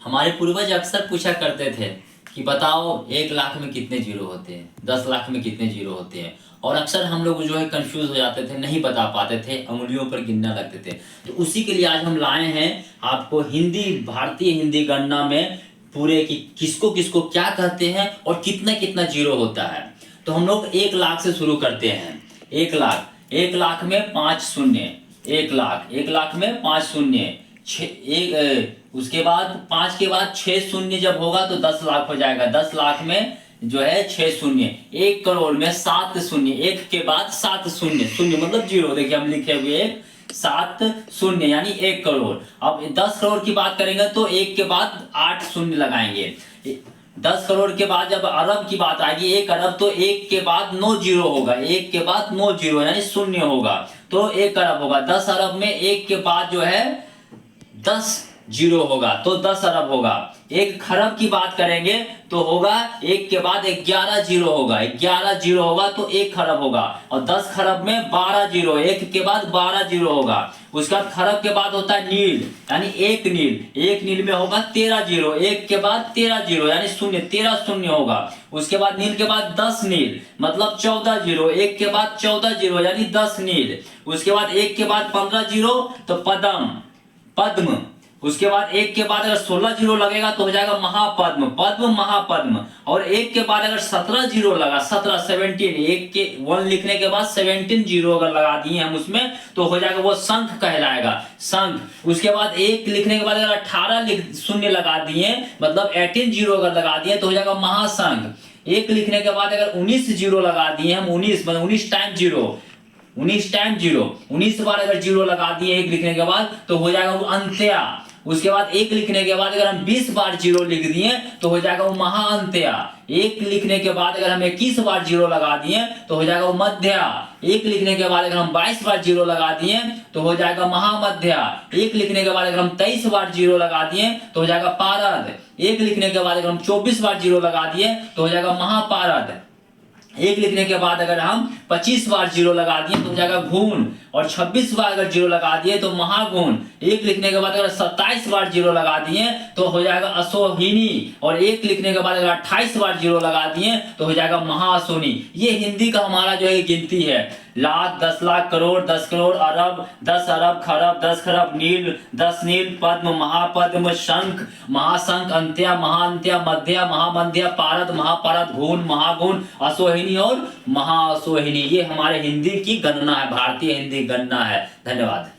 हमारे पूर्वज अक्सर पूछा करते थे कि बताओ 1 लाख में कितने जीरो होते हैं, 10 लाख में कितने जीरो होते हैं। और अक्सर हम लोग जो है कंफ्यूज हो जाते थे, नहीं बता पाते थे, उंगलियों पर गिनने लगते थे। तो उसी के लिए आज हम लाए हैं आपको हिंदी, भारतीय हिंदी गणना में पूरे की किसको किसको क्या कहते हैं और कितना कितना जीरो होता है। तो हम लोग 1 लाख से शुरू करते हैं। 1 लाख में 5 शून्य, 1 लाख, 1 लाख में 5 शून्य, उसके बाद 5 के बाद 6 शून्य जब होगा तो 10 लाख हो जाएगा। 10 लाख में जो है 6 शून्य। 1 करोड़ में 7 शून्य, 1 के बाद 7 शून्य, शून्य मतलब जीरो। देखिए हम लिखे हुए 7 शून्य यानी 1 करोड़। अब 10 करोड़ की बात करेंगे तो 1 के बाद 8 शून्य लगाएंगे। 10 करोड़ के बाद जब अरब की बात आएगी, 1 अरब, तो 1 के बाद 9 जीरो होगा, 1 के बाद 9 जीरो यानी शून्य होगा तो 1 अरब होगा। 10 अरब में 1 के बाद जो है 10 जीरो होगा तो 10 अरब होगा। 1 खरब की बात करेंगे तो होगा 1 के बाद 11 जीरो होगा, 11 जीरो होगा तो 1 खरब होगा। और 10 खरब में 12 जीरो, 1 के बाद 12 जीरो होगा। उसके बाद खरब के बाद होता है नील यानी 1 नील, 1 नील में होगा 13 जीरो, 1 के बाद 13 जीरो यानी शून्य, 13 शून्य होगा। उसके बाद नील के बाद 10 नील मतलब 14 जीरो, 1 के बाद 14 जीरो यानी 10 नील। उसके बाद 1 के बाद 15 जीरो तो पद्म। उसके बाद 1 के बाद अगर 16 जीरो लगेगा तो हो जाएगा महापद्म, पद्म महापद्म। और 1 के बाद अगर 17 जीरो लगा, 17 17, 1 के 1 लिखने के बाद 17 जीरो अगर लगा दिए हम उसमें तो हो जाएगा वो शंख कहलाएगा, शंख। उसके बाद 1 लिखने के बाद अगर 18 शून्य लगा दिए मतलब 18 जीरो अगर लगा दिए तो हो जाएगा महाशंख। 1 लिखने के बाद अगर 19 जीरो लगा दिए हम, 19 मतलब 19 टाइम जीरो, 19 टाइम जीरो, 19 बार अगर जीरो लगा दिए 1 लिखने के बाद तो हो जाएगा वो अंत्या। उसके बाद 1 लिखने के बाद अगर हम 20 बार जीरो लिख दिए तो हो जाएगा वो महाअंत्या। 1 लिखने के बाद अगर हम 21 बार जीरो लगा दिए तो हो जाएगा वो मध्या। 1 लिखने के बाद अगर हम 22 बार जीरो लगा दिए तो हो जाएगा महामध्या। 1 लिखने के बाद अगर हम 23 बार जीरो लगा दिए तो हो जाएगा पारद। 1 लिखने के बाद अगर हम 24 बार जीरो लगा दिए तो हो जाएगा महापारद। 1 लिखने के बाद अगर हम 25 बार जीरो लगा दिए तो हो जाएगा घून। और 26 बार अगर जीरो लगा दिए तो महागुण। 1 लिखने के बाद अगर 27 बार जीरो लगा दिए तो हो जाएगा अशोहिनी। और 1 लिखने के बाद अगर 28 बार जीरो लगा दिए तो हो जाएगा महाअशोनी। ये हिंदी का हमारा जो है गिनती है। लाख, 10 लाख, करोड़, 10 करोड़, अरब, 10 अरब, खरब, 10 खरब, नील, 10 नील, पद्म, महापद्म, शंख, महाशंख, अंत्या, महाअंत्या, मध्या, महामध्या, पारद, महापारद, घून, महागुण, अशोहिनी और महाअशोहिनी। ये हमारे हिंदी की गणना है, भारतीय हिंदी गणना है। धन्यवाद।